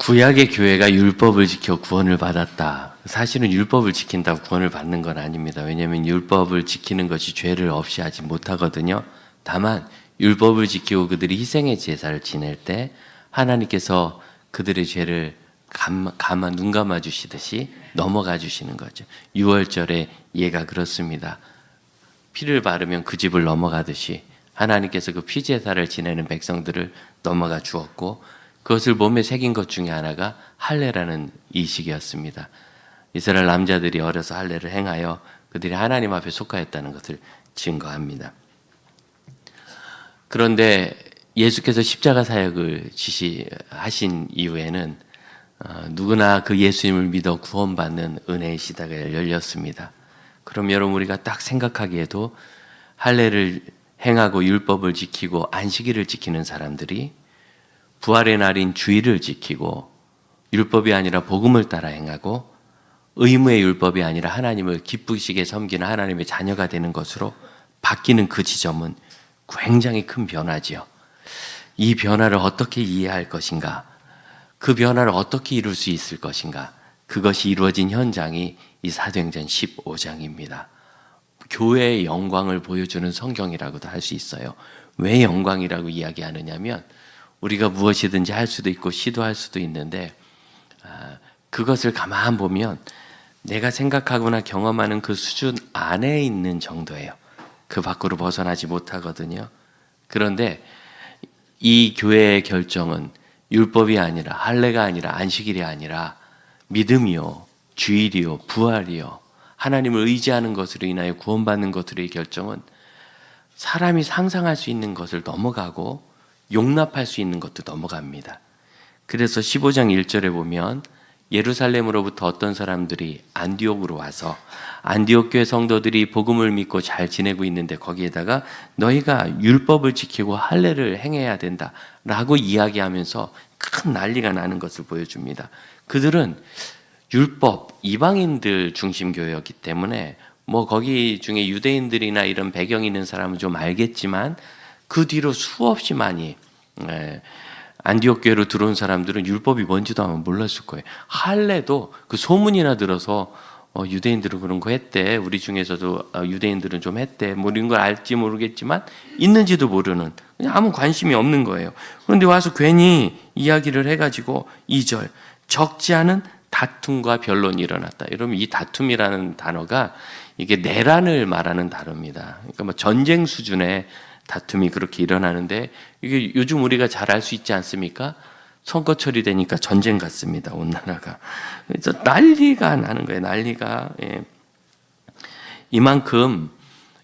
구약의 교회가 율법을 지켜 구원을 받았다. 사실은 율법을 지킨다고 구원을 받는 건 아닙니다. 왜냐하면 율법을 지키는 것이 죄를 없이 하지 못하거든요. 다만 율법을 지키고 그들이 희생의 제사를 지낼 때 하나님께서 그들의 죄를 눈 감아 주시듯이 넘어가 주시는 거죠. 유월절에 예가 그렇습니다. 피를 바르면 그 집을 넘어가듯이 하나님께서 그 피제사를 지내는 백성들을 넘어가 주었고, 그것을 몸에 새긴 것 중에 하나가 할례라는 이식이었습니다. 이스라엘 남자들이 어려서 할례를 행하여 그들이 하나님 앞에 속하였다는 것을 증거합니다. 그런데 예수께서 십자가 사역을 지시하신 이후에는 누구나 그 예수님을 믿어 구원받는 은혜의 시대가 열렸습니다. 그럼 여러분, 우리가 딱 생각하기에도 할례를 행하고 율법을 지키고 안식일을 지키는 사람들이 부활의 날인 주일을 지키고 율법이 아니라 복음을 따라 행하고 의무의 율법이 아니라 하나님을 기쁘시게 섬기는 하나님의 자녀가 되는 것으로 바뀌는 그 지점은 굉장히 큰 변화지요. 이 변화를 어떻게 이해할 것인가? 그 변화를 어떻게 이룰 수 있을 것인가? 그것이 이루어진 현장이 이 사도행전 15장입니다. 교회의 영광을 보여주는 성경이라고도 할 수 있어요. 왜 영광이라고 이야기하느냐면 우리가 무엇이든지 할 수도 있고 시도할 수도 있는데 그것을 가만 보면 내가 생각하거나 경험하는 그 수준 안에 있는 정도예요. 그 밖으로 벗어나지 못하거든요. 그런데 이 교회의 결정은 율법이 아니라 할례가 아니라 안식일이 아니라 믿음이요, 주일이요, 부활이요, 하나님을 의지하는 것으로 인하여 구원받는 것으로의 결정은 사람이 상상할 수 있는 것을 넘어가고 용납할 수 있는 것도 넘어갑니다. 그래서 15장 1절에 보면 예루살렘으로부터 어떤 사람들이 안디옥으로 와서 안디옥 교회 성도들이 복음을 믿고 잘 지내고 있는데 거기에다가 너희가 율법을 지키고 할례를 행해야 된다라고 이야기하면서 큰 난리가 나는 것을 보여줍니다. 그들은 율법, 이방인들 중심 교회였기 때문에 거기 중에 유대인들이나 이런 배경 있는 사람은 좀 알겠지만 그 뒤로 수없이 많이 안디옥 교회로 들어온 사람들은 율법이 뭔지도 아마 몰랐을 거예요. 할례도 그 소문이나 들어서 유대인들은 그런 거 했대, 우리 중에서도 유대인들은 좀 했대, 이런 걸 알지 모르겠지만 있는지도 모르는, 그냥 아무 관심이 없는 거예요. 그런데 와서 괜히 이야기를 해가지고 2절 적지 않은 다툼과 변론이 일어났다. 여러분, 이 다툼이라는 단어가 이게 내란을 말하는 단어입니다. 그러니까 전쟁 수준의 다툼이 그렇게 일어나는데, 이게 요즘 우리가 잘 알 수 있지 않습니까? 선거철이 되니까 전쟁 같습니다, 온 나라가. 그래서 난리가 나는 거예요, 난리가. 예. 이만큼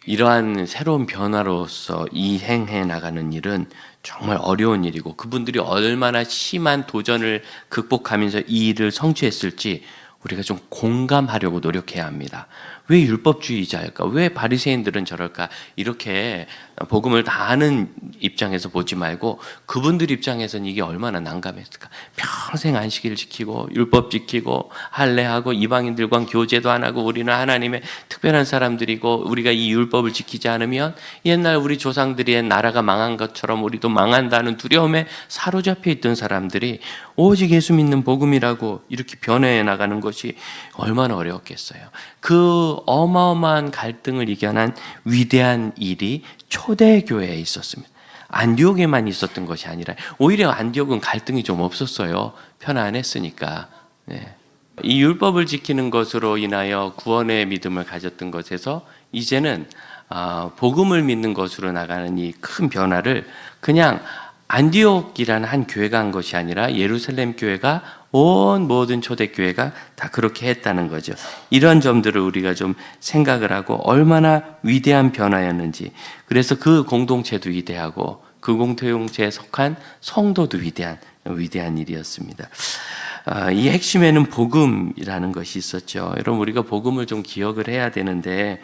이러한 새로운 변화로서 이행해 나가는 일은 정말 어려운 일이고, 그분들이 얼마나 심한 도전을 극복하면서 이 일을 성취했을지 우리가 좀 공감하려고 노력해야 합니다. 왜 율법주의자일까? 왜 바리새인들은 저럴까? 이렇게 복음을 다 아는 입장에서 보지 말고 그분들 입장에서는 이게 얼마나 난감했을까? 평생 안식일 지키고 율법 지키고 할례하고 이방인들과 교제도 안 하고 우리는 하나님의 특별한 사람들이고 우리가 이 율법을 지키지 않으면 옛날 우리 조상들의 나라가 망한 것처럼 우리도 망한다는 두려움에 사로잡혀 있던 사람들이 오직 예수 믿는 복음이라고 이렇게 변해 나가는 것이 얼마나 어려웠겠어요. 그 어마어마한 갈등을 이겨낸 위대한 일이 초대교회에 있었습니다. 안디옥에만 있었던 것이 아니라 오히려 안디옥은 갈등이 좀 없었어요. 편안했으니까. 네. 이 율법을 지키는 것으로 인하여 구원의 믿음을 가졌던 것에서 이제는 복음을 믿는 것으로 나가는 이 큰 변화를 그냥 안디옥이라는 한 교회가 한 것이 아니라 예루살렘 교회가 온 모든 초대교회가 다 그렇게 했다는 거죠. 이런 점들을 우리가 좀 생각을 하고 얼마나 위대한 변화였는지, 그래서 그 공동체도 위대하고 그 공동체에 속한 성도도 위대한 일이었습니다. 이 핵심에는 복음이라는 것이 있었죠. 여러분, 우리가 복음을 좀 기억을 해야 되는데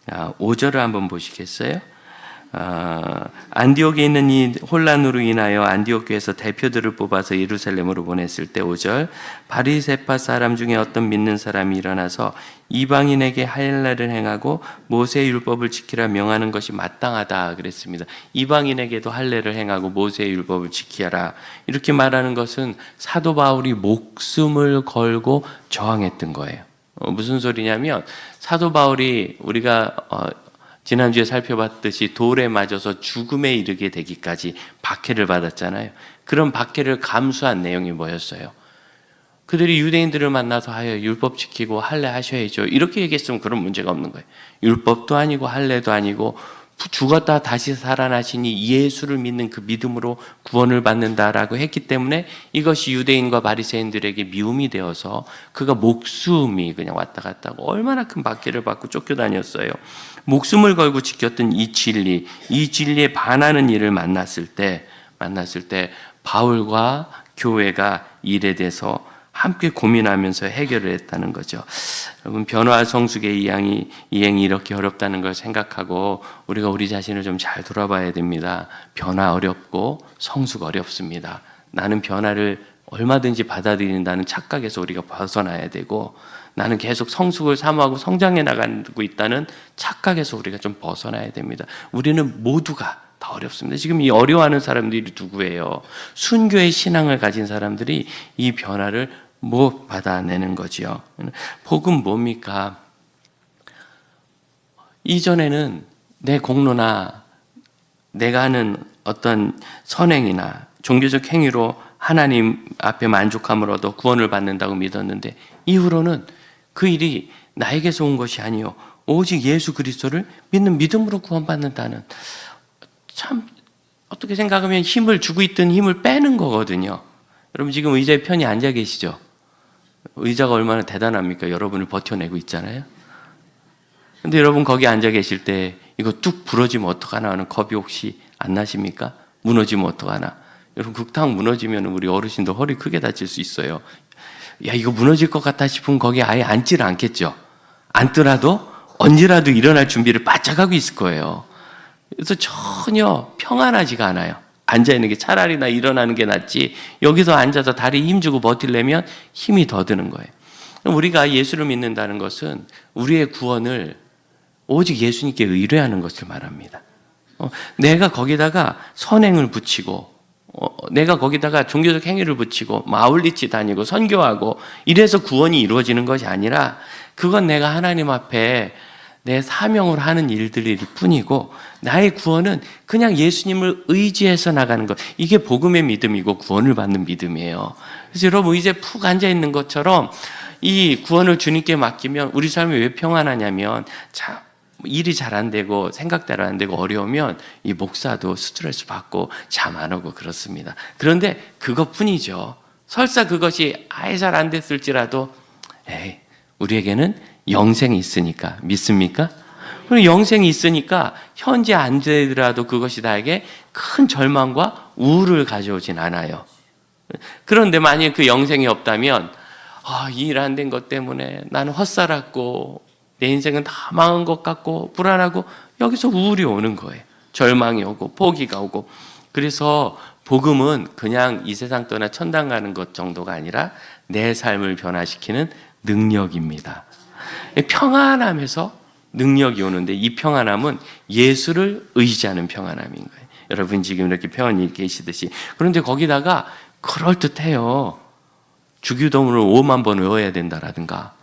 5절을 한번 보시겠어요? 안디옥에 있는 이 혼란으로 인하여 안디옥 교회에서 대표들을 뽑아서 예루살렘으로 보냈을 때 5절 바리새파 사람 중에 어떤 믿는 사람이 일어나서 이방인에게 할례를 행하고 모세의 율법을 지키라 명하는 것이 마땅하다 그랬습니다. 이방인에게도 할례를 행하고 모세의 율법을 지키라 이렇게 말하는 것은 사도 바울이 목숨을 걸고 저항했던 거예요. 무슨 소리냐면 사도 바울이 우리가 지난주에 살펴봤듯이 돌에 맞아서 죽음에 이르게 되기까지 박해를 받았잖아요. 그런 박해를 감수한 내용이 뭐였어요? 그들이 유대인들을 만나서 하여 율법 지키고 할례 하셔야죠. 이렇게 얘기했으면 그런 문제가 없는 거예요. 율법도 아니고 할례도 아니고 죽었다 다시 살아나시니 예수를 믿는 그 믿음으로 구원을 받는다라고 했기 때문에 이것이 유대인과 바리새인들에게 미움이 되어서 그가 목숨이 그냥 왔다 갔다 하고 얼마나 큰 박해를 받고 쫓겨다녔어요. 목숨을 걸고 지켰던 이 진리에 반하는 일을 만났을 때 바울과 교회가 일에 대해서 함께 고민하면서 해결을 했다는 거죠. 여러분, 변화 성숙의 이행이 이렇게 어렵다는 걸 생각하고 우리가 우리 자신을 좀 잘 돌아봐야 됩니다. 변화 어렵고 성숙 어렵습니다. 나는 변화를 얼마든지 받아들인다는 착각에서 우리가 벗어나야 되고 나는 계속 성숙을 사모하고 성장해 나가고 있다는 착각에서 우리가 좀 벗어나야 됩니다. 우리는 모두가 다 어렵습니다. 지금 이 어려워하는 사람들이 누구예요? 순교의 신앙을 가진 사람들이 이 변화를 못 받아내는 거지요. 복음 뭡니까? 이전에는 내 공로나 내가 하는 어떤 선행이나 종교적 행위로 하나님 앞에 만족함을 얻어 구원을 받는다고 믿었는데 이후로는 그 일이 나에게서 온 것이 아니요 오직 예수 그리스도를 믿는 믿음으로 구원받는다는, 참 어떻게 생각하면 힘을 주고 있던 힘을 빼는 거거든요. 여러분 지금 의자에 편히 앉아 계시죠? 의자가 얼마나 대단합니까? 여러분을 버텨내고 있잖아요. 근데 여러분 거기 앉아 계실 때 이거 뚝 부러지면 어떡하나 하는 겁이 혹시 안 나십니까? 무너지면 어떡하나? 여러분 극탕 무너지면 우리 어르신도 허리 크게 다칠 수 있어요. 야, 이거 무너질 것 같다 싶으면 거기 아예 앉지를 않겠죠. 앉더라도 언제라도 일어날 준비를 바짝 하고 있을 거예요. 그래서 전혀 평안하지가 않아요. 앉아있는 게 차라리 나 일어나는 게 낫지 여기서 앉아서 다리에 힘주고 버틸려면 힘이 더 드는 거예요. 우리가 예수를 믿는다는 것은 우리의 구원을 오직 예수님께 의뢰하는 것을 말합니다. 내가 거기다가 선행을 붙이고 내가 거기다가 종교적 행위를 붙이고 아울리치 다니고 선교하고 이래서 구원이 이루어지는 것이 아니라 그건 내가 하나님 앞에 내 사명으로 하는 일들일 뿐이고 나의 구원은 그냥 예수님을 의지해서 나가는 것, 이게 복음의 믿음이고 구원을 받는 믿음이에요. 그래서 여러분 이제 푹 앉아있는 것처럼 이 구원을 주님께 맡기면 우리 삶이 왜 평안하냐면 일이 잘 안 되고 생각대로 안 되고 어려우면 이 목사도 스트레스 받고 잠 안 오고 그렇습니다. 그런데 그것뿐이죠. 설사 그것이 아예 잘 안 됐을지라도 우리에게는 영생이 있으니까 믿습니까? 그리고 영생이 있으니까 현재 안 되더라도 그것이 나에게 큰 절망과 우울을 가져오진 않아요. 그런데 만약에 그 영생이 없다면 일 안 된 것 때문에 나는 헛살았고 내 인생은 다 망한 것 같고 불안하고 여기서 우울이 오는 거예요. 절망이 오고 포기가 오고. 그래서 복음은 그냥 이 세상 떠나 천당 가는 것 정도가 아니라 내 삶을 변화시키는 능력입니다. 평안함에서 능력이 오는데 이 평안함은 예수를 의지하는 평안함인 거예요. 여러분 지금 이렇게 편히 계시듯이. 그런데 거기다가 그럴듯해요. 주기도문을 5만 번 외워야 된다라든가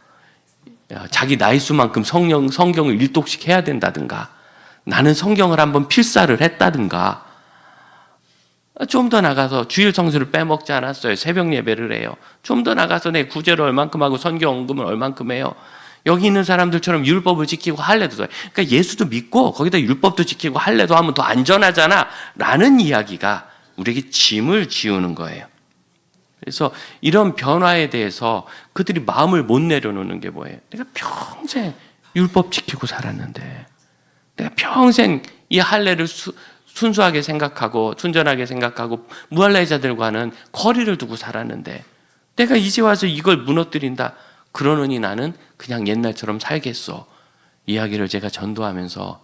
자기 나이수만큼 성경을 일독씩 해야 된다든가 나는 성경을 한번 필사를 했다든가 좀 더 나가서 주일 성수를 빼먹지 않았어요. 새벽 예배를 해요. 좀 더 나가서 내 구제를 얼만큼 하고 선교 헌금을 얼만큼 해요. 여기 있는 사람들처럼 율법을 지키고 할례도 더 해요. 그러니까 예수도 믿고 거기다 율법도 지키고 할례도 하면 더 안전하잖아 라는 이야기가 우리에게 짐을 지우는 거예요. 그래서 이런 변화에 대해서 그들이 마음을 못 내려놓는 게 뭐예요? 내가 평생 율법 지키고 살았는데 내가 평생 이 할례를 순수하게 생각하고 순전하게 생각하고 무할례자들과는 거리를 두고 살았는데 내가 이제 와서 이걸 무너뜨린다 그러느니 나는 그냥 옛날처럼 살겠어. 이야기를 제가 전도하면서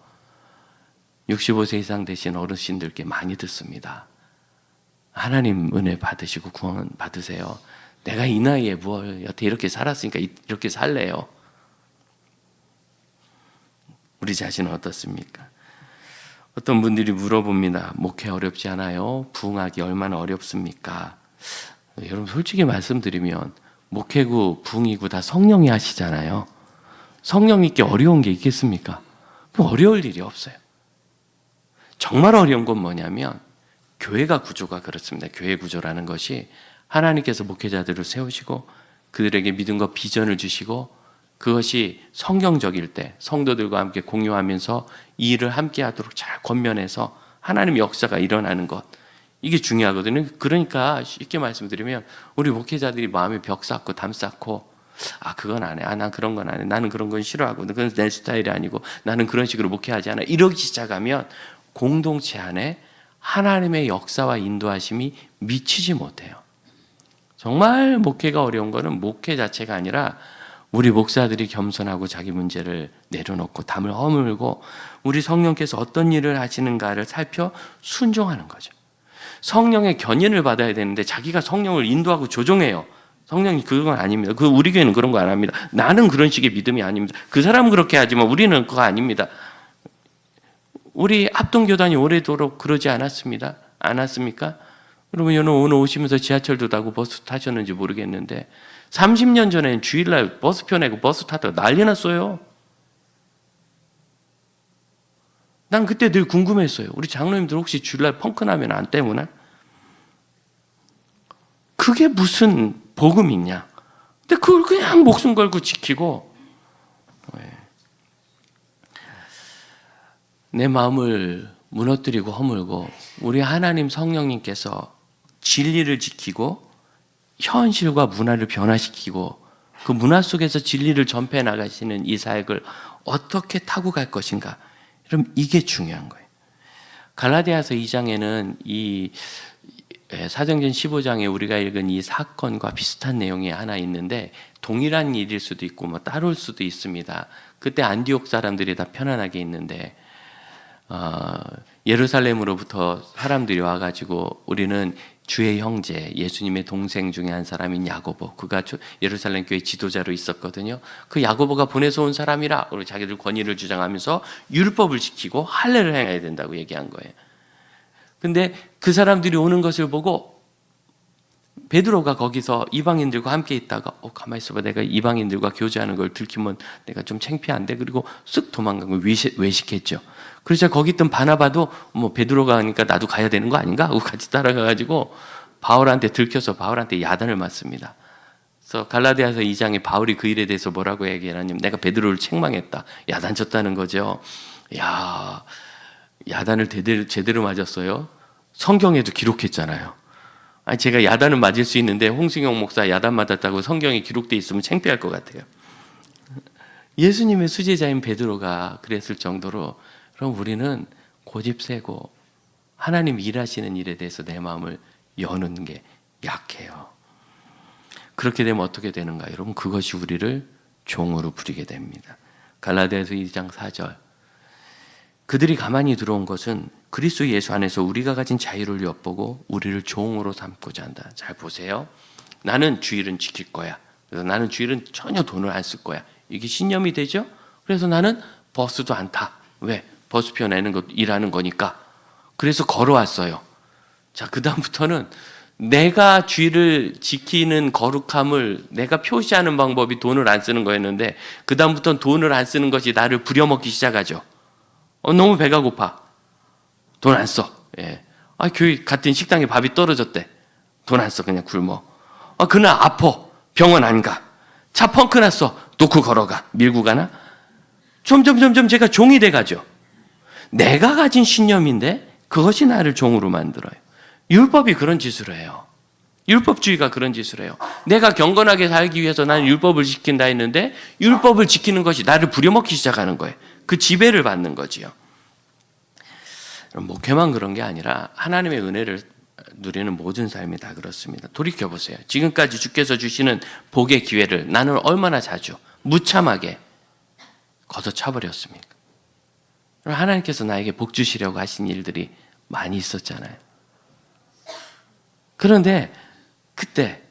65세 이상 되신 어르신들께 많이 듣습니다. 하나님 은혜 받으시고 구원 받으세요. 내가 이 나이에 뭘 여태 이렇게 살았으니까 이렇게 살래요. 우리 자신은 어떻습니까? 어떤 분들이 물어봅니다. 목회 어렵지 않아요? 부흥하기 얼마나 어렵습니까? 여러분 솔직히 말씀드리면 목회고 부흥이고 다 성령이 하시잖아요. 성령님께 어려운 게 있겠습니까? 어려울 일이 없어요. 정말 어려운 건 뭐냐면 교회가 구조가 그렇습니다. 교회 구조라는 것이 하나님께서 목회자들을 세우시고 그들에게 믿음과 비전을 주시고 그것이 성경적일 때 성도들과 함께 공유하면서 이 일을 함께 하도록 잘 권면해서 하나님의 역사가 일어나는 것, 이게 중요하거든요. 그러니까 쉽게 말씀드리면 우리 목회자들이 마음에 벽 쌓고 담 쌓고 그건 안 해. 난 그런 건 안 해. 나는 그런 건 싫어하고 그건 내 스타일이 아니고 나는 그런 식으로 목회하지 않아. 이러기 시작하면 공동체 안에 하나님의 역사와 인도하심이 미치지 못해요. 정말 목회가 어려운 거는 목회 자체가 아니라 우리 목사들이 겸손하고 자기 문제를 내려놓고 담을 허물고 우리 성령께서 어떤 일을 하시는가를 살펴 순종하는 거죠. 성령의 견인을 받아야 되는데 자기가 성령을 인도하고 조종해요. 성령이 그건 아닙니다. 우리 교회는 그런 거 안 합니다. 나는 그런 식의 믿음이 아닙니다. 그 사람은 그렇게 하지만 우리는 그거 아닙니다. 우리 합동교단이 오래도록 그러지 않았습니까? 여러분 오늘 오시면서 지하철도 타고 버스 타셨는지 모르겠는데 30년 전에는 주일날 버스표 내고 버스 타다가 난리 났어요. 난 그때 늘 궁금했어요. 우리 장로님들 혹시 주일날 펑크 나면 안 때문에? 그게 무슨 복음이 있냐? 근데 그걸 그냥 목숨 걸고 지키고 내 마음을 무너뜨리고 허물고 우리 하나님 성령님께서 진리를 지키고 현실과 문화를 변화시키고 그 문화 속에서 진리를 전폐해 나가시는 이 사역을 어떻게 타고 갈 것인가? 그럼 이게 중요한 거예요. 갈라디아서 2장에는 이 사도행전 15장에 우리가 읽은 이 사건과 비슷한 내용이 하나 있는데 동일한 일일 수도 있고 뭐 따로일 수도 있습니다. 그때 안디옥 사람들이 다 편안하게 있는데 예루살렘으로부터 사람들이 와가지고 우리는 주의 형제 예수님의 동생 중에 한 사람인 야고보, 그가 예루살렘 교회 지도자로 있었거든요. 그 야고보가 보내서 온 사람이라 우리 자기들 권위를 주장하면서 율법을 지키고 할례를 행해야 된다고 얘기한 거예요. 근데 그 사람들이 오는 것을 보고 베드로가 거기서 이방인들과 함께 있다가 가만히 있어봐, 내가 이방인들과 교제하는 걸 들키면 내가 좀 창피한데, 그리고 쓱 도망간 걸 외식했죠. 그래서 거기 있던 바나바도 베드로가 하니까 나도 가야 되는 거 아닌가 하고 같이 따라가가지고 바울한테 들켜서 바울한테 야단을 맞습니다. 그래서 갈라디아서 2장에 바울이 그 일에 대해서 뭐라고 얘기하냐면 내가 베드로를 책망했다, 야단 쳤다는 거죠. 야, 야단을 제대로 맞았어요. 성경에도 기록했잖아요. 아니, 제가 야단을 맞을 수 있는데 홍승용 목사 야단 맞았다고 성경에 기록되어 있으면 창피할 것 같아요. 예수님의 수제자인 베드로가 그랬을 정도로, 그럼 우리는 고집 세고 하나님 일하시는 일에 대해서 내 마음을 여는 게 약해요. 그렇게 되면 어떻게 되는가? 여러분, 그것이 우리를 종으로 부리게 됩니다. 갈라디아서 2장 4절, 그들이 가만히 들어온 것은 그리스도 예수 안에서 우리가 가진 자유를 엿보고 우리를 종으로 삼고자 한다. 잘 보세요. 나는 주일은 지킬 거야. 그래서 나는 주일은 전혀 돈을 안 쓸 거야. 이게 신념이 되죠? 그래서 나는 버스도 안 타. 왜? 버스표 내는 거 일하는 거니까. 그래서 걸어왔어요. 자, 그 다음부터는 내가 주일을 지키는 거룩함을 내가 표시하는 방법이 돈을 안 쓰는 거였는데, 그 다음부터는 돈을 안 쓰는 것이 나를 부려먹기 시작하죠. 너무 배가 고파. 돈 안 써. 예. 교회 같은 식당에 밥이 떨어졌대. 돈 안 써. 그냥 굶어. 그날 아파. 병원 안 가. 차 펑크 났어. 놓고 걸어가. 밀고 가나? 점점 제가 종이 돼가죠. 내가 가진 신념인데 그것이 나를 종으로 만들어요. 율법이 그런 짓을 해요. 율법주의가 그런 짓을 해요. 내가 경건하게 살기 위해서 나는 율법을 지킨다 했는데 율법을 지키는 것이 나를 부려먹기 시작하는 거예요. 그 지배를 받는 거지요. 목회만 그런 게 아니라 하나님의 은혜를 누리는 모든 삶이 다 그렇습니다. 돌이켜보세요. 지금까지 주께서 주시는 복의 기회를 나는 얼마나 자주 무참하게 걷어차버렸습니까? 하나님께서 나에게 복 주시려고 하신 일들이 많이 있었잖아요. 그런데 그때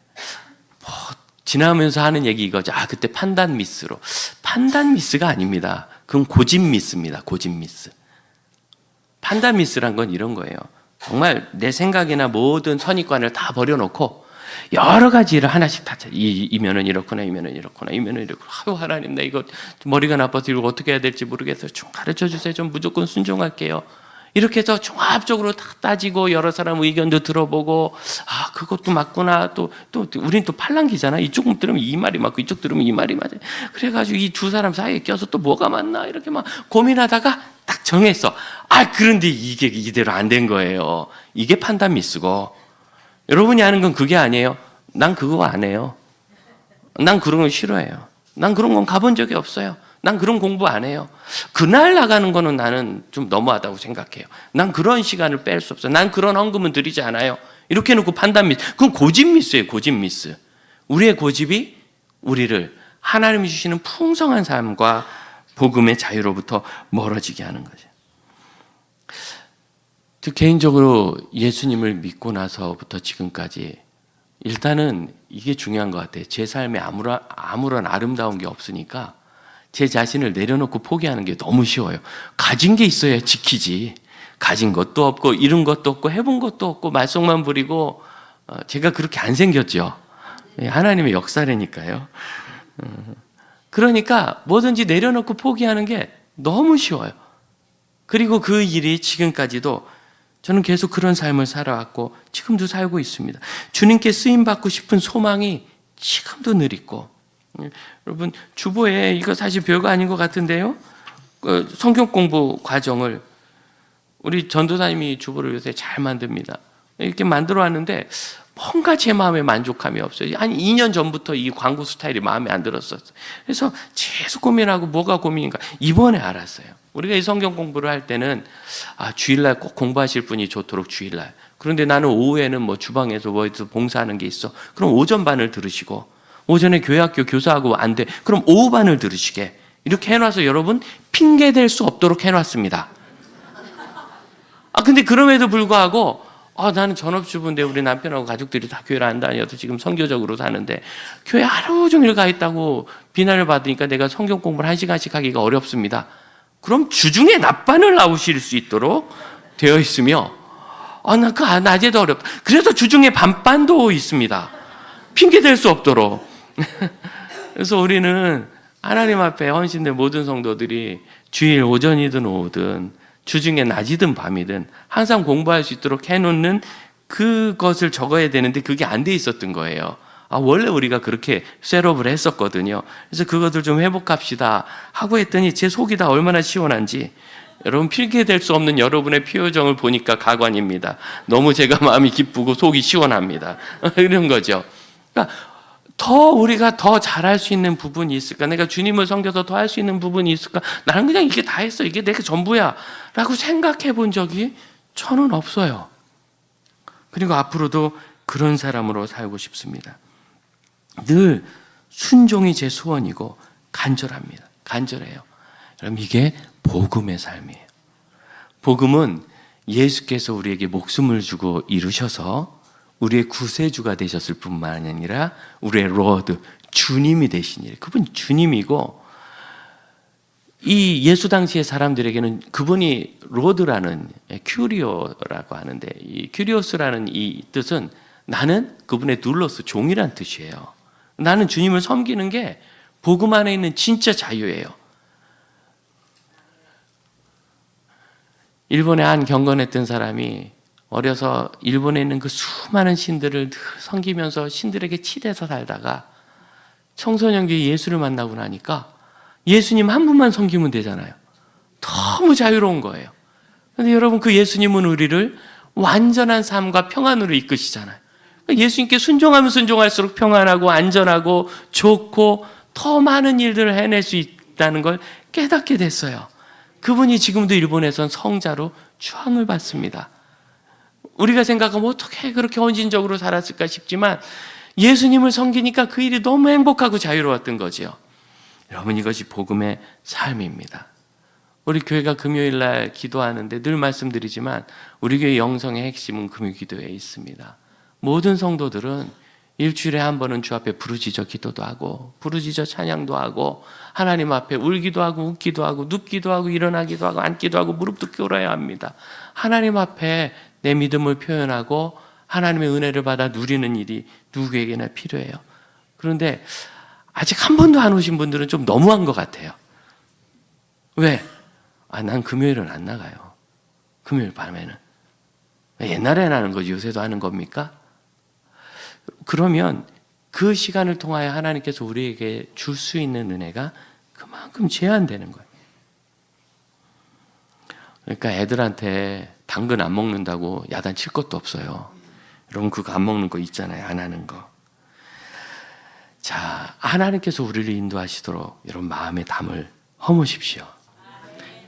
지나면서 하는 얘기 이거죠. 그때 판단 미스로. 판단 미스가 아닙니다. 그건 고집 미스입니다. 고집 미스. 판단 미스란 건 이런 거예요. 정말 내 생각이나 모든 선입관을 다 버려놓고 여러 가지 일을 하나씩 다 이면은 이렇구나, 이면은 이렇구나, 이면은 이렇구나. 하나님, 나 이거 머리가 나빠서 이거 어떻게 해야 될지 모르겠어요. 좀 가르쳐 주세요. 좀 무조건 순종할게요. 이렇게 해서 종합적으로 다 따지고 여러 사람 의견도 들어보고 그것도 맞구나. 또 우린 또 팔랑귀잖아. 이쪽 들으면 이 말이 맞고 이쪽 들으면 이 말이 맞아요. 그래가지고 이 두 사람 사이에 껴서 또 뭐가 맞나 이렇게 막 고민하다가 딱 정했어. 그런데 이게 이대로 안 된 거예요. 이게 판단 미스고, 여러분이 아는 건 그게 아니에요. 난 그거 안 해요. 난 그런 건 싫어해요. 난 그런 건 가본 적이 없어요. 난 그런 공부 안 해요. 그날 나가는 거는 나는 좀 너무하다고 생각해요. 난 그런 시간을 뺄 수 없어요. 난 그런 헌금은 드리지 않아요. 이렇게 해놓고 판단 미스. 그건 고집 미스예요. 고집 미스. 우리의 고집이 우리를 하나님이 주시는 풍성한 삶과 복음의 자유로부터 멀어지게 하는 거죠. 개인적으로 예수님을 믿고 나서부터 지금까지 일단은 이게 중요한 것 같아요. 제 삶에 아무런 아름다운 게 없으니까 제 자신을 내려놓고 포기하는 게 너무 쉬워요. 가진 게 있어야 지키지. 가진 것도 없고 이룬 것도 없고 해본 것도 없고 말썽만 부리고, 제가 그렇게 안 생겼죠. 하나님의 역사라니까요. 그러니까 뭐든지 내려놓고 포기하는 게 너무 쉬워요. 그리고 그 일이 지금까지도 저는 계속 그런 삶을 살아왔고 지금도 살고 있습니다. 주님께 쓰임받고 싶은 소망이 지금도 늘 있고, 여러분 주보에 이거 사실 별거 아닌 것 같은데요, 성경 공부 과정을 우리 전도사님이 주보를 요새 잘 만듭니다. 이렇게 만들어 왔는데 뭔가 제 마음에 만족감이 없어요. 한 2년 전부터 이 광고 스타일이 마음에 안 들었었어요. 그래서 계속 고민하고 뭐가 고민인가 이번에 알았어요. 우리가 이 성경 공부를 할 때는 주일날 꼭 공부하실 분이 좋도록 주일날. 그런데 나는 오후에는 뭐 주방에서 뭐에서 봉사하는 게 있어. 그럼 오전 반을 들으시고, 오전에 교회학교 교사하고 안 돼. 그럼 오후 반을 들으시게. 이렇게 해놔서 여러분 핑계 댈 수 없도록 해놨습니다. 근데 그럼에도 불구하고 나는 전업주부인데 우리 남편하고 가족들이 다 교회를 안 다녀서 지금 선교적으로 사는데 교회 하루 종일 가 있다고 비난을 받으니까 내가 성경 공부를 1시간씩 하기가 어렵습니다. 그럼 주중에 낮반을 나오실 수 있도록 되어 있으며, 나 그 낮에도 어렵다. 그래서 주중에 밤반도 있습니다. 핑계 댈 수 없도록. 그래서 우리는 하나님 앞에 헌신된 모든 성도들이 주일 오전이든 오후든 주중에 낮이든 밤이든 항상 공부할 수 있도록 해놓는 그것을 적어야 되는데 그게 안 돼 있었던 거예요. 원래 우리가 그렇게 셋업을 했었거든요. 그래서 그것들 좀 회복합시다 하고 했더니 제 속이 다 얼마나 시원한지, 여러분 핑계 댈 수 없는 여러분의 표정을 보니까 가관입니다. 너무 제가 마음이 기쁘고 속이 시원합니다. 이런 거죠. 그러니까 우리가 더 잘할 수 있는 부분이 있을까? 내가 주님을 섬겨서 더 할 수 있는 부분이 있을까? 나는 그냥 이게 다 했어. 이게 내가 전부야. 라고 생각해 본 적이 저는 없어요. 그리고 앞으로도 그런 사람으로 살고 싶습니다. 늘 순종이 제 소원이고 간절합니다. 간절해요. 여러분 이게 복음의 삶이에요. 복음은 예수께서 우리에게 목숨을 주고 이루셔서 우리의 구세주가 되셨을 뿐만 아니라 우리의 로드, 주님이 되신 일. 그분이 주님이고, 이 예수 당시의 사람들에게는 그분이 로드라는, 큐리오라고 하는데, 이 큐리오스라는 이 뜻은 나는 그분의 둘러스, 종이란 뜻이에요. 나는 주님을 섬기는 게 복음 안에 있는 진짜 자유예요. 일본에 한 경건했던 사람이 어려서 일본에 있는 그 수많은 신들을 늘 섬기면서 신들에게 치대서 살다가 청소년기에 예수를 만나고 나니까 예수님 한 분만 섬기면 되잖아요. 너무 자유로운 거예요. 그런데 여러분 그 예수님은 우리를 완전한 삶과 평안으로 이끄시잖아요. 예수님께 순종하면 순종할수록 평안하고 안전하고 좋고 더 많은 일들을 해낼 수 있다는 걸 깨닫게 됐어요. 그분이 지금도 일본에선 성자로 추앙을 받습니다. 우리가 생각하면 어떻게 그렇게 헌신적으로 살았을까 싶지만 예수님을 섬기니까 그 일이 너무 행복하고 자유로웠던 거지요. 여러분 이것이 복음의 삶입니다. 우리 교회가 금요일 날 기도하는데 늘 말씀드리지만 우리 교회 영성의 핵심은 금요 기도에 있습니다. 모든 성도들은 일주일에 한 번은 주 앞에 부르짖어 기도도 하고 부르짖어 찬양도 하고 하나님 앞에 울기도 하고 웃기도 하고 눕기도 하고 일어나기도 하고 앉기도 하고 무릎도 꿇어야 합니다. 하나님 앞에 내 믿음을 표현하고 하나님의 은혜를 받아 누리는 일이 누구에게나 필요해요. 그런데 아직 한 번도 안 오신 분들은 좀 너무한 것 같아요. 왜? 난 금요일은 안 나가요. 금요일 밤에는. 옛날에는 하는 거지 요새도 하는 겁니까? 그러면 그 시간을 통하여 하나님께서 우리에게 줄 수 있는 은혜가 그만큼 제한되는 거예요. 그러니까 애들한테 당근 안 먹는다고 야단 칠 것도 없어요. 여러분 그거 안 먹는 거 있잖아요. 안 하는 거. 자, 하나님께서 우리를 인도하시도록 여러분 마음의 담을 허무십시오.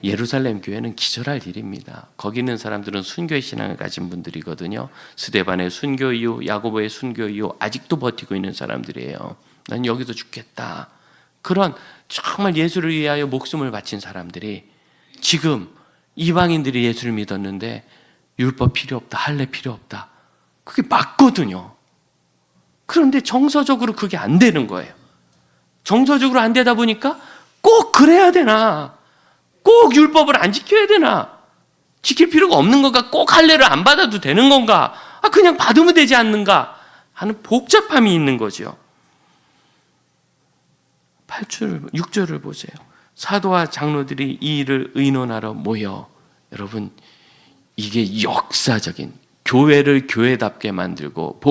예루살렘 교회는 기절할 일입니다. 거기 있는 사람들은 순교의 신앙을 가진 분들이거든요. 스데반의 순교 이후, 야고보의 순교 이후 아직도 버티고 있는 사람들이에요. 난 여기서 죽겠다. 그런 정말 예수를 위하여 목숨을 바친 사람들이 지금 이방인들이 예수를 믿었는데 율법 필요 없다, 할례 필요 없다. 그게 맞거든요. 그런데 정서적으로 그게 안 되는 거예요. 정서적으로 안 되다 보니까 꼭 그래야 되나? 꼭 율법을 안 지켜야 되나? 지킬 필요가 없는 건가? 꼭 할례를 안 받아도 되는 건가? 그냥 받으면 되지 않는가? 하는 복잡함이 있는 거죠. 8절, 6절을 보세요. 사도와 장로들이 이 일을 의논하러 모여. 여러분, 이게 역사적인 교회를 교회답게 만들고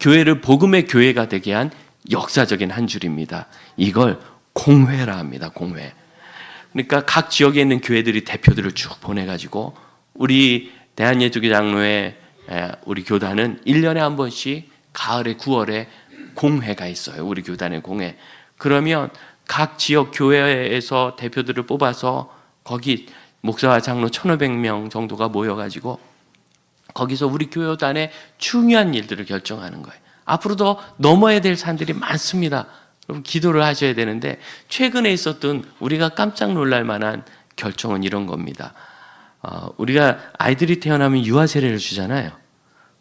교회를 복음의 교회가 되게 한 역사적인 한 줄입니다. 이걸 공회라 합니다. 공회. 그러니까 각 지역에 있는 교회들이 대표들을 쭉 보내가지고 우리 대한예수교 장로회 우리 교단은 1년에 한 번씩 가을에 9월에 공회가 있어요. 우리 교단의 공회. 그러면 각 지역 교회에서 대표들을 뽑아서 거기 목사와 장로 1,500명 정도가 모여가지고 거기서 우리 교단의 중요한 일들을 결정하는 거예요. 앞으로도 넘어야 될 산들이 많습니다. 여러분 기도를 하셔야 되는데 최근에 있었던 우리가 깜짝 놀랄 만한 결정은 이런 겁니다. 우리가 아이들이 태어나면 유아 세례를 주잖아요.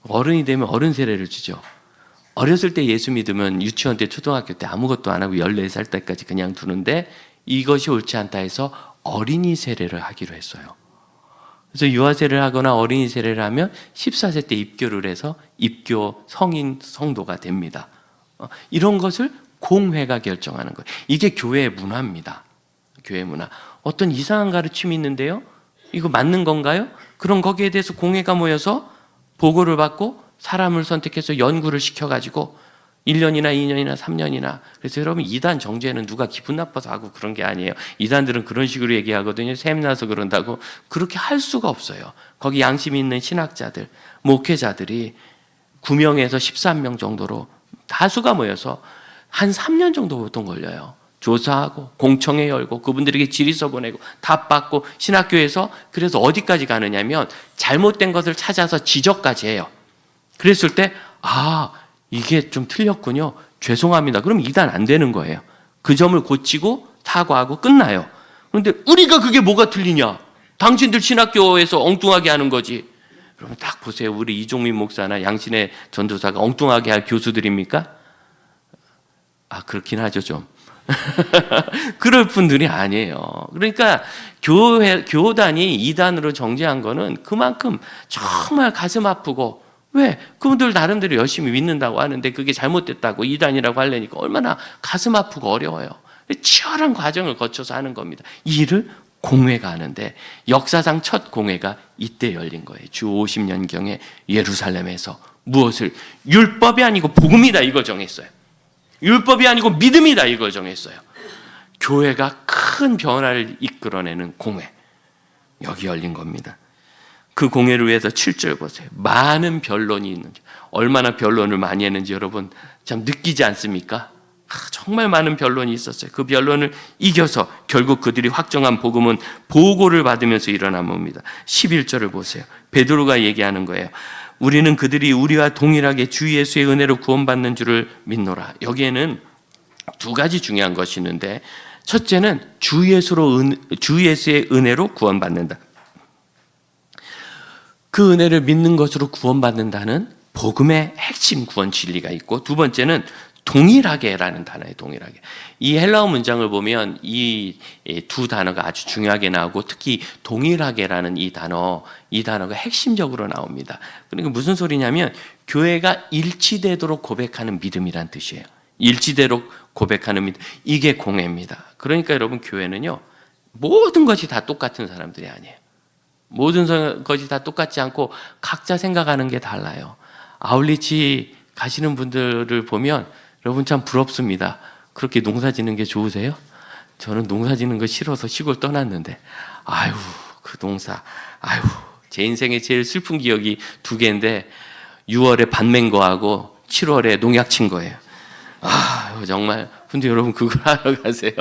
어른이 되면 어른 세례를 주죠. 어렸을 때 예수 믿으면 유치원 때 초등학교 때 아무것도 안 하고 14살 때까지 그냥 두는데 이것이 옳지 않다 해서 어린이 세례를 하기로 했어요. 그래서 유아 세례를 하거나 어린이 세례를 하면 14세 때 입교를 해서 입교 성인 성도가 됩니다. 이런 것을 공회가 결정하는 거예요. 이게 교회의 문화입니다. 교회 문화. 어떤 이상한 가르침이 있는데요. 이거 맞는 건가요? 그럼 거기에 대해서 공회가 모여서 보고를 받고 사람을 선택해서 연구를 시켜가지고 1년이나 2년이나 3년이나. 그래서 여러분 이단 정죄는 누가 기분 나빠서 하고 그런 게 아니에요. 이단들은 그런 식으로 얘기하거든요. 샘나서 그런다고. 그렇게 할 수가 없어요. 거기 양심이 있는 신학자들, 목회자들이 9명에서 13명 정도로 다수가 모여서 한 3년 정도 보통 걸려요. 조사하고 공청회 열고 그분들에게 질의서 보내고 답 받고 신학교에서 그래서 어디까지 가느냐면 잘못된 것을 찾아서 지적까지 해요. 그랬을 때 이게 좀 틀렸군요. 죄송합니다. 그럼 이단 안 되는 거예요. 그 점을 고치고 사과하고 끝나요. 그런데 우리가 그게 뭐가 틀리냐? 당신들 신학교에서 엉뚱하게 하는 거지. 여러분 딱 보세요. 우리 이종민 목사나 양신의 전도사가 엉뚱하게 할 교수들입니까? 그렇긴 하죠 좀. 그럴 분들이 아니에요. 그러니까 교단이 이단으로 정죄한 거는 그만큼 정말 가슴 아프고 왜? 그분들 나름대로 열심히 믿는다고 하는데 그게 잘못됐다고 이단이라고 하려니까 얼마나 가슴 아프고 어려워요. 치열한 과정을 거쳐서 하는 겁니다. 이 일을 공회가 하는데 역사상 첫 공회가 이때 열린 거예요. 주 50년경에 예루살렘에서 무엇을 율법이 아니고 복음이다 이걸 정했어요. 율법이 아니고 믿음이다 이걸 정했어요. 교회가 큰 변화를 이끌어내는 공회. 여기 열린 겁니다. 그 공회를 위해서 7절 보세요. 많은 변론이 있는지, 얼마나 변론을 많이 했는지 여러분 참 느끼지 않습니까? 정말 많은 변론이 있었어요. 그 변론을 이겨서 결국 그들이 확정한 복음은 보고를 받으면서 일어난 겁니다. 11절을 보세요. 베드로가 얘기하는 거예요. 우리는 그들이 우리와 동일하게 주 예수의 은혜로 구원받는 줄을 믿노라. 여기에는 두 가지 중요한 것이 있는데 첫째는 주 예수의 은혜로 구원받는다. 그 은혜를 믿는 것으로 구원받는다는 복음의 핵심 구원 진리가 있고, 두 번째는 동일하게라는 단어예요. 동일하게. 이 헬라어 문장을 보면 이 두 단어가 아주 중요하게 나오고, 특히 동일하게라는 이 단어가 핵심적으로 나옵니다. 그러니까 무슨 소리냐면 교회가 일치되도록 고백하는 믿음이란 뜻이에요. 일치되도록 고백하는 믿음, 이게 공회입니다. 그러니까 여러분, 교회는요, 모든 것이 다 똑같은 사람들이 아니에요. 모든 것이 다 똑같지 않고 각자 생각하는 게 달라요. 아울리치 가시는 분들을 보면 여러분 참 부럽습니다. 그렇게 농사 짓는 게 좋으세요? 저는 농사 짓는 거 싫어서 시골 떠났는데, 아유, 그 농사, 아유, 제 인생에 제일 슬픈 기억이 두 개인데, 6월에 밭 맨 거하고 7월에 농약 친 거예요. 아, 정말. 근데 여러분 그걸 하러 가세요?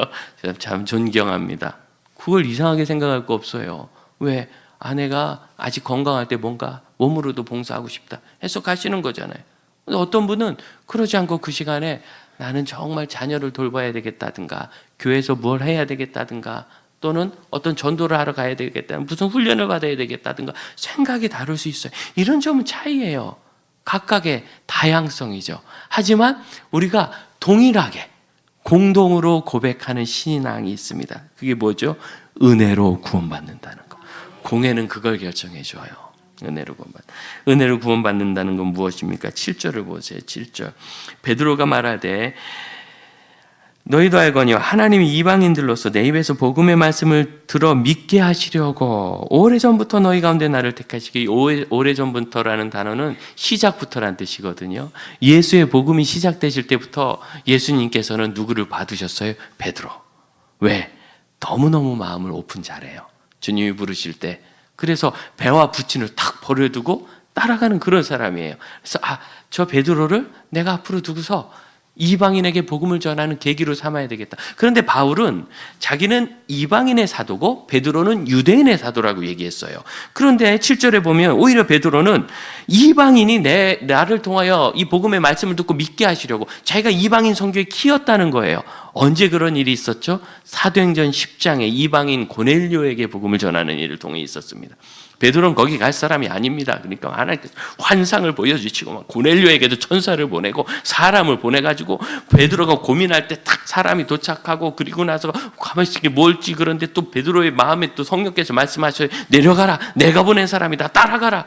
참 존경합니다. 그걸 이상하게 생각할 거 없어요. 왜? 아내가 아직 건강할 때 뭔가 몸으로도 봉사하고 싶다 해서 가시는 거잖아요. 근데 어떤 분은 그러지 않고 그 시간에 나는 정말 자녀를 돌봐야 되겠다든가, 교회에서 뭘 해야 되겠다든가, 또는 어떤 전도를 하러 가야 되겠다, 무슨 훈련을 받아야 되겠다든가 생각이 다를 수 있어요. 이런 점은 차이예요. 각각의 다양성이죠. 하지만 우리가 동일하게 공동으로 고백하는 신앙이 있습니다. 그게 뭐죠? 은혜로 구원받는다는 거. 공회는 그걸 결정해 줘요. 은혜로 구원받는다는 건 무엇입니까? 7절을 보세요. 7절. 베드로가 말하되 너희도 알거니와 하나님이 이방인들로서 내 입에서 복음의 말씀을 들어 믿게 하시려고 오래전부터 너희 가운데 나를 택하시기. 오래전부터라는 단어는 시작부터란 뜻이거든요. 예수의 복음이 시작되실 때부터 예수님께서는 누구를 받으셨어요? 베드로. 왜? 너무너무 마음을 오픈 잘해요. 주님이 부르실 때. 그래서 배와 부친을 탁 버려두고 따라가는 그런 사람이에요. 그래서 저 베드로를 내가 앞으로 두고서 이방인에게 복음을 전하는 계기로 삼아야 되겠다. 그런데 바울은 자기는 이방인의 사도고 베드로는 유대인의 사도라고 얘기했어요. 그런데 7절에 보면 오히려 베드로는 이방인이 나를 통하여 이 복음의 말씀을 듣고 믿게 하시려고 자기가 이방인 선교에 키웠다는 거예요. 언제 그런 일이 있었죠? 사도행전 10장에 이방인 고넬료에게 복음을 전하는 일을 통해 있었습니다. 베드로는 거기 갈 사람이 아닙니다. 그러니까 하나님께서 환상을 보여주시고 고넬료에게도 천사를 보내고 사람을 보내가지고 베드로가 고민할 때 딱 사람이 도착하고, 그리고 나서 가만히 있게 뭘지, 그런데 또 베드로의 마음에 또 성령께서 말씀하셔요. 내려가라, 내가 보낸 사람이다, 따라가라.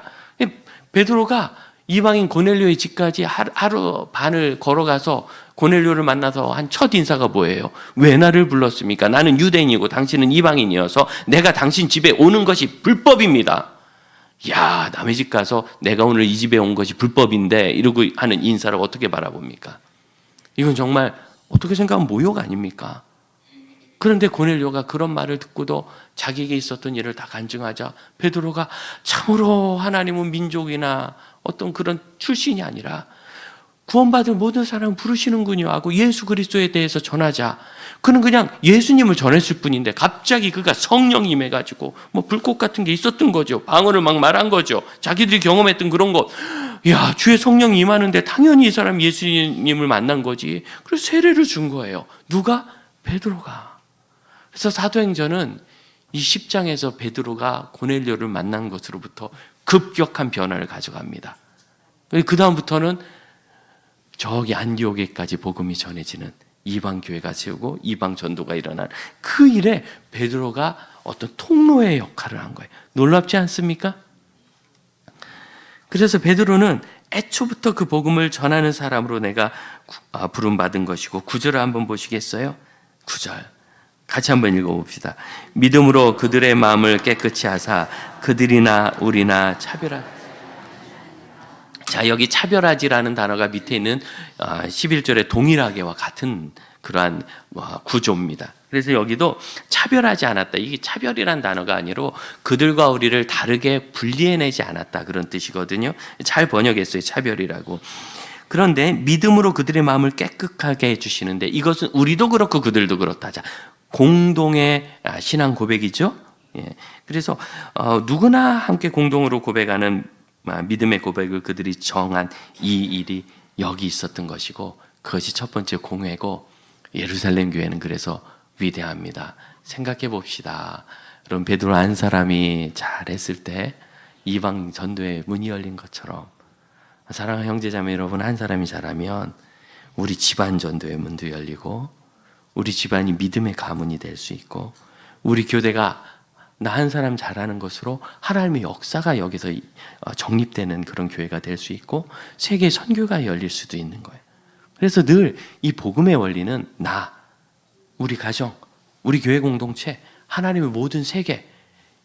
베드로가 이방인 고넬료의 집까지 하루 반을 걸어가서 고넬료를 만나서 한 첫 인사가 뭐예요? 왜 나를 불렀습니까? 나는 유대인이고 당신은 이방인이어서 내가 당신 집에 오는 것이 불법입니다. 야, 남의 집 가서 내가 오늘 이 집에 온 것이 불법인데 이러고 하는 인사를 어떻게 바라봅니까? 이건 정말 어떻게 생각하면 모욕 아닙니까? 그런데 고넬료가 그런 말을 듣고도 자기에게 있었던 일을 다 간증하자 베드로가 참으로 하나님은 민족이나 어떤 그런 출신이 아니라 구원받을 모든 사람을 부르시는군요 하고 예수 그리스도에 대해서 전하자. 그는 그냥 예수님을 전했을 뿐인데 갑자기 그가 성령이 임해가지고 뭐 불꽃 같은 게 있었던 거죠. 방언을 막 말한 거죠. 자기들이 경험했던 그런 것. 야, 주의 성령이 임하는데 당연히 이 사람 예수님을 만난 거지. 그래서 세례를 준 거예요. 누가? 베드로가. 그래서 사도행전은 이 10장에서 베드로가 고넬료를 만난 것으로부터 급격한 변화를 가져갑니다. 그 다음부터는 저기 안디옥에까지 복음이 전해지는 이방 교회가 세우고 이방 전도가 일어난 그 일에 베드로가 어떤 통로의 역할을 한 거예요. 놀랍지 않습니까? 그래서 베드로는 애초부터 그 복음을 전하는 사람으로 내가 부름받은 것이고, 9절을 한번 보시겠어요? 9절 같이 한번 읽어봅시다. 믿음으로 그들의 마음을 깨끗이 하사 그들이나 우리나 자, 여기 차별하지라는 단어가 밑에 있는 11절의 동일하게와 같은 그러한 구조입니다. 그래서 여기도 차별하지 않았다. 이게 차별이란 단어가 아니라 그들과 우리를 다르게 분리해내지 않았다, 그런 뜻이거든요. 잘 번역했어요, 차별이라고. 그런데 믿음으로 그들의 마음을 깨끗하게 해주시는데, 이것은 우리도 그렇고 그들도 그렇다. 자, 공동의 신앙 고백이죠. 예. 그래서 누구나 함께 공동으로 고백하는 믿음의 고백을 그들이 정한 이 일이 여기 있었던 것이고, 그것이 첫 번째 공회고, 예루살렘 교회는 그래서 위대합니다. 생각해 봅시다. 그럼 베드로 한 사람이 잘했을 때 이방 전도의 문이 열린 것처럼, 사랑하는 형제자매 여러분, 한 사람이 잘하면 우리 집안 전도의 문도 열리고, 우리 집안이 믿음의 가문이 될 수 있고, 우리 교대가 나 한 사람 잘하는 것으로 하나님의 역사가 여기서 정립되는 그런 교회가 될 수 있고, 세계 선교가 열릴 수도 있는 거예요. 그래서 늘 이 복음의 원리는 나, 우리 가정, 우리 교회 공동체, 하나님의 모든 세계,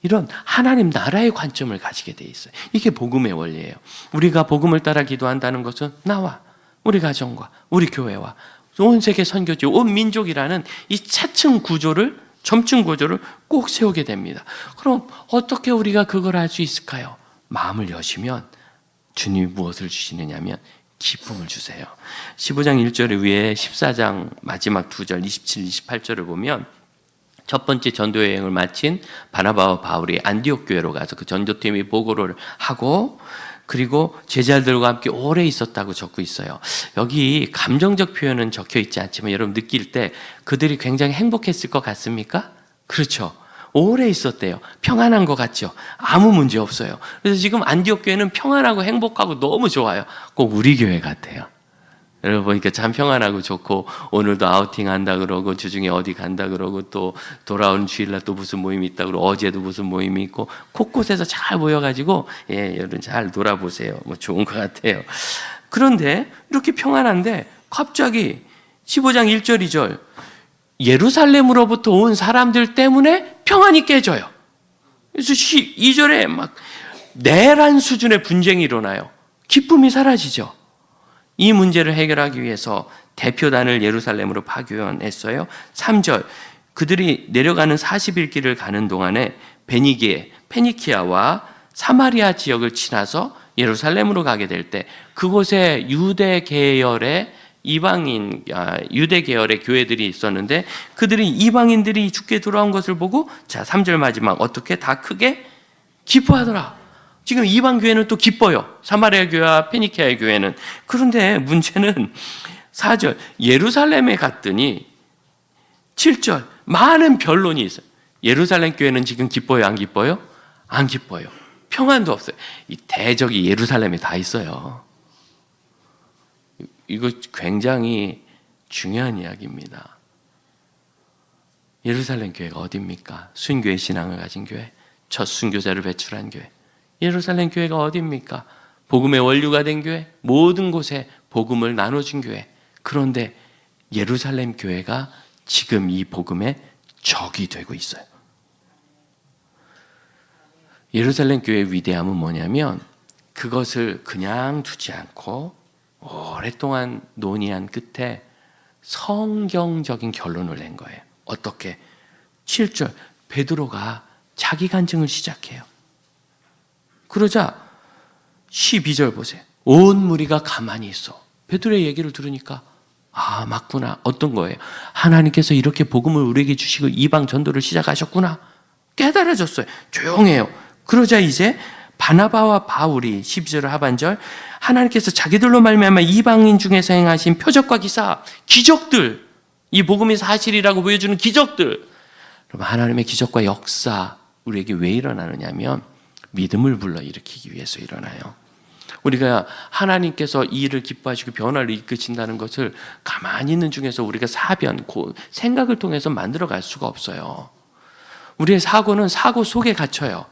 이런 하나님 나라의 관점을 가지게 돼 있어요. 이게 복음의 원리예요. 우리가 복음을 따라 기도한다는 것은 나와, 우리 가정과, 우리 교회와, 온 세계 선교지, 온 민족이라는 이 차층 구조를, 점층 구조를 꼭 세우게 됩니다. 그럼 어떻게 우리가 그걸 할 수 있을까요? 마음을 여시면 주님이 무엇을 주시느냐면 기쁨을 주세요. 15장 1절 위에 14장 마지막 2절 27, 28절을 보면, 첫 번째 전도 여행을 마친 바나바와 바울이 안디옥 교회로 가서 그 전도팀이 보고를 하고, 그리고 제자들과 함께 오래 있었다고 적고 있어요. 여기 감정적 표현은 적혀 있지 않지만 여러분 느낄 때 그들이 굉장히 행복했을 것 같습니까? 그렇죠. 오래 있었대요. 평안한 것 같죠? 아무 문제 없어요. 그래서 지금 안디옥 교회는 평안하고 행복하고 너무 좋아요. 꼭 우리 교회 같아요. 여러분 보니까 참 평안하고 좋고, 오늘도 아우팅 한다 그러고, 주중에 어디 간다 그러고, 또 돌아오는 주일날 또 무슨 모임이 있다 그러고, 어제도 무슨 모임이 있고, 곳곳에서 잘 모여가지고, 여러분 잘 놀아보세요. 뭐 좋은 것 같아요. 그런데 이렇게 평안한데 갑자기 15장 1절 2절 예루살렘으로부터 온 사람들 때문에 평안이 깨져요. 그래서 2절에 막 내란 수준의 분쟁이 일어나요. 기쁨이 사라지죠. 이 문제를 해결하기 위해서 대표단을 예루살렘으로 파견했어요. 3절, 그들이 내려가는 40일 길을 가는 동안에 페니키아와 사마리아 지역을 지나서 예루살렘으로 가게 될 때, 그곳에 유대 계열의 교회들이 있었는데, 그들이 이방인들이 죽게 돌아온 것을 보고, 자 3절 마지막 어떻게 다 크게 기뻐하더라. 지금 이방 교회는 또 기뻐요. 사마리아 교회와 페니키아의 교회는. 그런데 문제는 4절, 예루살렘에 갔더니 7절, 많은 변론이 있어요. 예루살렘 교회는 지금 기뻐요, 안 기뻐요? 안 기뻐요. 평안도 없어요. 이 대적이 예루살렘에 다 있어요. 이거 굉장히 중요한 이야기입니다. 예루살렘 교회가 어디입니까? 순교의 신앙을 가진 교회, 첫 순교자를 배출한 교회. 예루살렘 교회가 어디입니까? 복음의 원류가 된 교회, 모든 곳에 복음을 나눠준 교회. 그런데 예루살렘 교회가 지금 이 복음의 적이 되고 있어요. 예루살렘 교회의 위대함은 뭐냐면, 그것을 그냥 두지 않고 오랫동안 논의한 끝에 성경적인 결론을 낸 거예요. 어떻게? 7절, 베드로가 자기 간증을 시작해요. 그러자 12절 보세요. 온 무리가 가만히 있어. 베드로의 얘기를 들으니까 아, 맞구나. 어떤 거예요? 하나님께서 이렇게 복음을 우리에게 주시고 이방 전도를 시작하셨구나. 깨달아졌어요. 조용해요. 그러자 이제 바나바와 바울이 12절 하반절, 하나님께서 자기들로 말미암아 이방인 중에서 행하신 표적과 기사, 기적들, 이 복음이 사실이라고 보여주는 기적들. 그럼 하나님의 기적과 역사 우리에게 왜 일어나느냐면 믿음을 불러일으키기 위해서 일어나요. 우리가 하나님께서 이 일을 기뻐하시고 변화를 이끄신다는 것을 가만히 있는 중에서 우리가 생각을 통해서 만들어갈 수가 없어요. 우리의 사고는 사고 속에 갇혀요.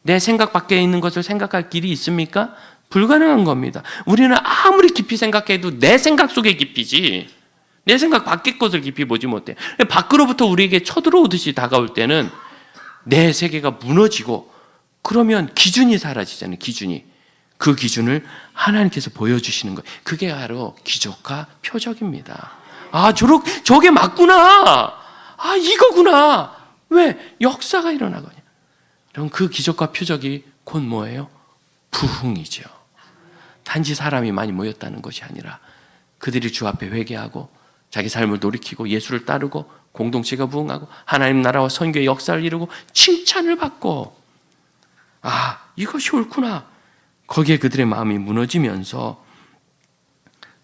내 생각 밖에 있는 것을 생각할 길이 있습니까? 불가능한 겁니다. 우리는 아무리 깊이 생각해도 내 생각 속에 깊이지 내 생각 밖의 것을 깊이 보지 못해. 밖으로부터 우리에게 쳐들어오듯이 다가올 때는 내 세계가 무너지고, 그러면 기준이 사라지잖아요. 기준이. 그 기준을 하나님께서 보여주시는 거예요. 그게 바로 기적과 표적입니다. 아, 저게 맞구나. 아, 이거구나. 왜? 역사가 일어나거든요. 그럼 그 기적과 표적이 곧 뭐예요? 부흥이죠. 단지 사람이 많이 모였다는 것이 아니라 그들이 주 앞에 회개하고 자기 삶을 돌이키고 예수를 따르고 공동체가 부흥하고 하나님 나라와 선교의 역사를 이루고 칭찬을 받고, 아, 이것이 옳구나. 거기에 그들의 마음이 무너지면서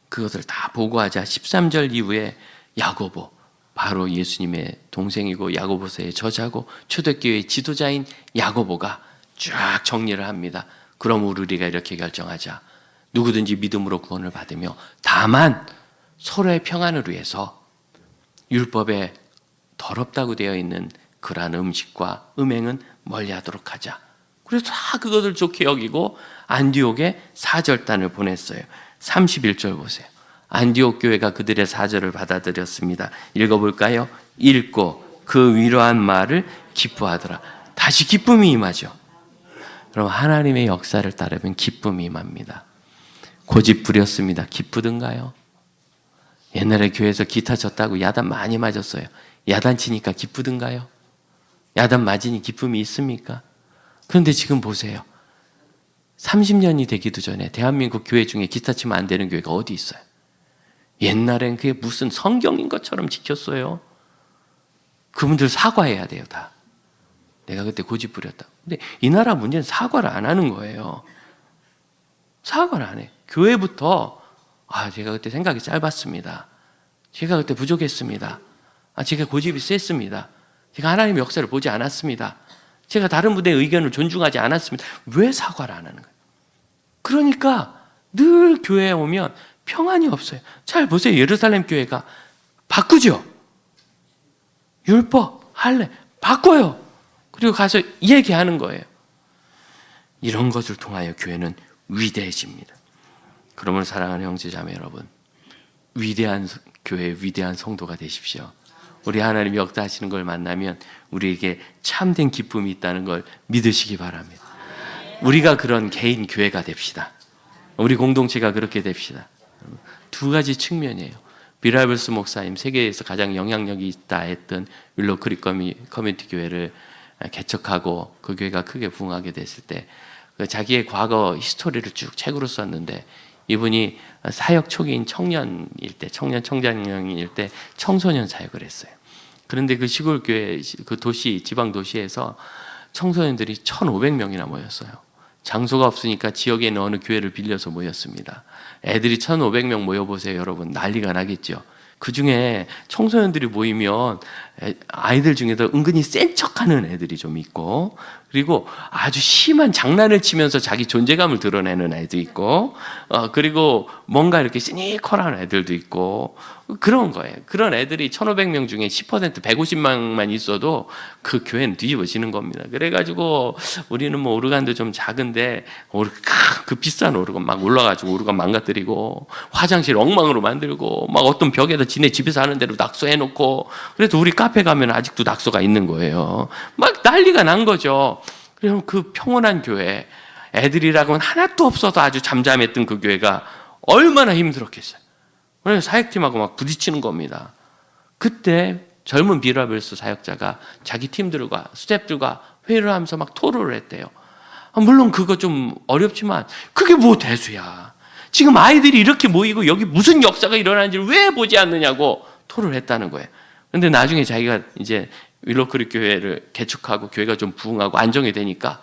그것을 다 보고하자 13절 이후에 야고보, 바로 예수님의 동생이고 야고보서의 저자고 초대교회의 지도자인 야고보가 쫙 정리를 합니다. 그럼 우리가 이렇게 결정하자. 누구든지 믿음으로 구원을 받으며 다만 서로의 평안을 위해서 율법에 더럽다고 되어 있는 그러한 음식과 음행은 멀리하도록 하자. 그래서 다 그것을 좋게 여기고 안디옥에 사절단을 보냈어요. 31절 보세요. 안디옥 교회가 그들의 사절을 받아들였습니다. 읽어볼까요? 읽고 그 위로한 말을 기뻐하더라. 다시 기쁨이 임하죠. 그럼 하나님의 역사를 따르면 기쁨이 임합니다. 고집 부렸습니다. 기쁘든가요? 옛날에 교회에서 기타 쳤다고 야단 많이 맞았어요. 야단 치니까 기쁘든가요? 야단 맞으니 기쁨이 있습니까? 그런데 지금 보세요. 30년이 되기도 전에 대한민국 교회 중에 기타 치면 안 되는 교회가 어디 있어요? 옛날엔 그게 무슨 성경인 것처럼 지켰어요. 그분들 사과해야 돼요, 다. 내가 그때 고집 부렸다. 근데 이 나라 문제는 사과를 안 하는 거예요. 사과를 안 해. 교회부터 제가 그때 생각이 짧았습니다. 제가 그때 부족했습니다. 제가 고집이 셌습니다. 제가 하나님의 역사를 보지 않았습니다. 제가 다른 분의 의견을 존중하지 않았습니다. 왜 사과를 안 하는 거예요? 그러니까 늘 교회에 오면 평안이 없어요. 잘 보세요. 예루살렘 교회가 바꾸죠. 율법, 할례 바꿔요. 그리고 가서 얘기하는 거예요. 이런 것을 통하여 교회는 위대해집니다. 그러면 사랑하는 형제자매 여러분, 위대한 교회, 위대한 성도가 되십시오. 우리 하나님 역사하시는 걸 만나면 우리에게 참된 기쁨이 있다는 걸 믿으시기 바랍니다. 우리가 그런 개인 교회가 됩시다. 우리 공동체가 그렇게 됩시다. 두 가지 측면이에요. 비라이블스 목사님, 세계에서 가장 영향력이 있다 했던 윌로우 크릭 커뮤니티 교회를 개척하고 그 교회가 크게 부흥하게 됐을 때 자기의 과거 히스토리를 쭉 책으로 썼는데, 이분이 사역 초기인 청년일 때, 청년 청장년일 때 청소년 사역을 했어요. 그런데 그 시골 교회, 그 도시, 지방 도시에서 청소년들이 1,500명이나 모였어요. 장소가 없으니까 지역에 있는 어느 교회를 빌려서 모였습니다. 애들이 1,500명 모여보세요, 여러분. 난리가 나겠죠. 그 중에 청소년들이 모이면 아이들 중에도 은근히 센 척하는 애들이 좀 있고, 그리고 아주 심한 장난을 치면서 자기 존재감을 드러내는 애도 있고, 그리고 뭔가 이렇게 시니컬한 애들도 있고, 그런 거예요. 그런 애들이 1,500명 중에 10%, 150명만 있어도 그 교회는 뒤집어지는 겁니다. 그래가지고 우리는 뭐 오르간도 좀 작은데 그 비싼 오르간 막 올라가지고 오르간 망가뜨리고, 화장실 엉망으로 만들고, 막 어떤 벽에다 지네 집에서 하는 대로 낙서해놓고, 그래도 우리 카페 가면 아직도 낙서가 있는 거예요. 막 난리가 난 거죠. 그럼 그 평온한 교회, 애들이라고는 하나도 없어서 아주 잠잠했던 그 교회가 얼마나 힘들었겠어요. 그래서 사역팀하고 막 부딪히는 겁니다. 그때 젊은 비라벨스 사역자가 자기 팀들과 스태프들과 회의를 하면서 막 토론을 했대요. 물론 그거 좀 어렵지만 그게 뭐 대수야. 지금 아이들이 이렇게 모이고 여기 무슨 역사가 일어나는지를 왜 보지 않느냐고 토론을 했다는 거예요. 그런데 나중에 자기가 이제 윌로우 크릭 교회를 개척하고 교회가 좀 부흥하고 안정이 되니까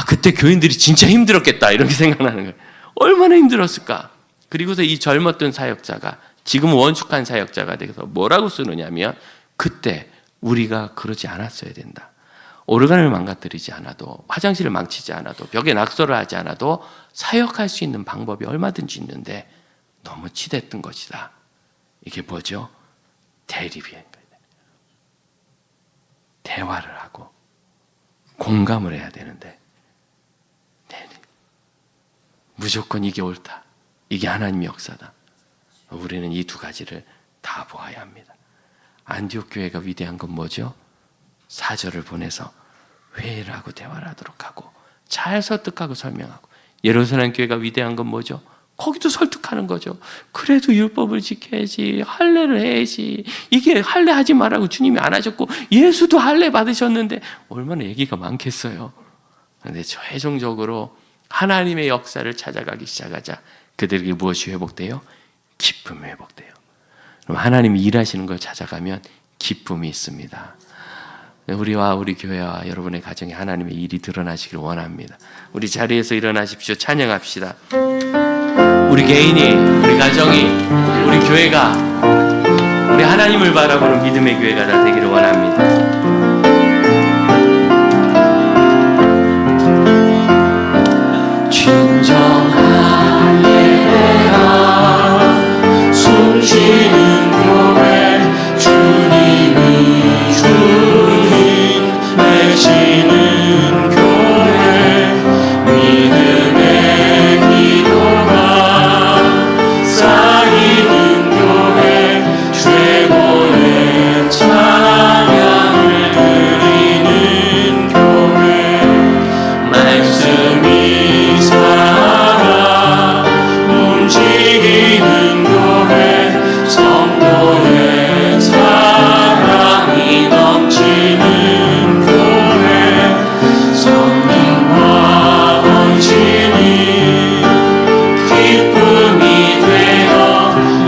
그때 교인들이 진짜 힘들었겠다 이렇게 생각나는 거예요. 얼마나 힘들었을까. 그리고서 이 젊었던 사역자가 지금은 원숙한 사역자가 돼서 뭐라고 쓰느냐면, 그때 우리가 그러지 않았어야 된다. 오르간을 망가뜨리지 않아도, 화장실을 망치지 않아도, 벽에 낙서를 하지 않아도 사역할 수 있는 방법이 얼마든지 있는데 너무 치댔던 것이다. 이게 뭐죠? 대립이에요. 대화를 하고 공감을 해야 되는데 대립. 무조건 이게 옳다, 이게 하나님의 역사다. 우리는 이 두 가지를 다 보아야 합니다. 안디옥 교회가 위대한 건 뭐죠? 사절을 보내서 회의를 하고 대화를 하도록 하고 잘 설득하고 설명하고. 예루살렘 교회가 위대한 건 뭐죠? 거기도 설득하는 거죠. 그래도 율법을 지켜야지, 할례를 해야지. 이게 할례 하지 말라고 주님이 안 하셨고 예수도 할례 받으셨는데 얼마나 얘기가 많겠어요. 그런데 최종적으로 하나님의 역사를 찾아가기 시작하자 그들에게 무엇이 회복돼요? 기쁨이 회복돼요. 그럼 하나님이 일하시는 걸 찾아가면 기쁨이 있습니다. 우리와 우리 교회와 여러분의 가정에 하나님의 일이 드러나시길 원합니다. 우리 자리에서 일어나십시오. 찬양합시다. 우리 개인이, 우리 가정이, 우리 교회가, 우리 하나님을 바라보는 믿음의 교회가 다 되기를 원합니다. 진정한 예배와 숨쉬는 교회 주님이 주님 되시는 교회 믿음의 기도가 쌓이는 교회 최고의 찬양을 드리는 교회 말씀이 살아 움직이는 교회 성도의 사랑이 넘치는 교회 성령과 헌신이 기쁨이 되어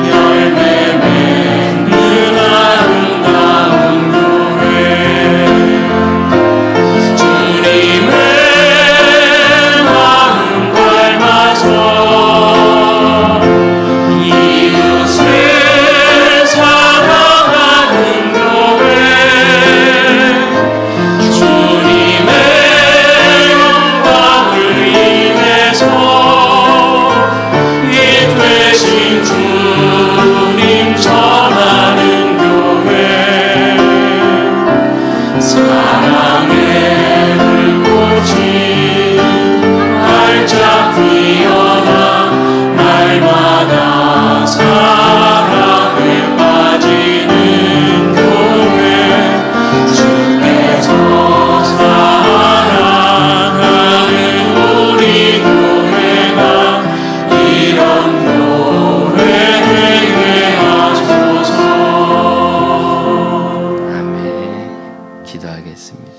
열매 맺는 아름다운 교회 주님의 마음 닮아서 이웃을 사랑하는 교회 주님의 영광을 위해서 이 되신 주님 전하는 교회 사랑의 불꽃이 활짝 피어나 날마다 사랑에 빠지는 교회 주께서 사랑하는 우리 교회가 이런 교회 되게 하소서. 아멘. 기도하겠습니다.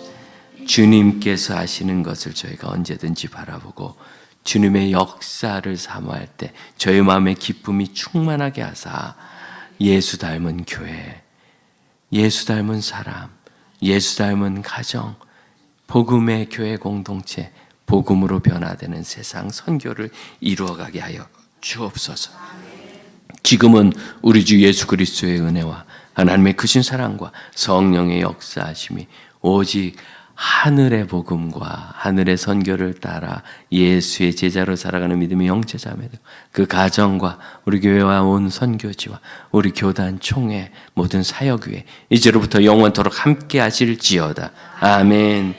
주님께서 하시는 것을 저희가 언제든지 바라보고 주님의 역사를 사모할 때 저희 마음의 기쁨이 충만하게 하사 예수 닮은 교회, 예수 닮은 사람, 예수 닮은 가정, 복음의 교회 공동체, 복음으로 변화되는 세상 선교를 이루어가게 하여 주옵소서. 지금은 우리 주 예수 그리스도의 은혜와 하나님의 크신 사랑과 성령의 역사하심이 오직 하늘의 복음과 하늘의 선교를 따라 예수의 제자로 살아가는 믿음의 영체자매들, 그 가정과 우리 교회와 온 선교지와 우리 교단 총회 모든 사역 위에 이제로부터 영원토록 함께 하실지어다. 아멘.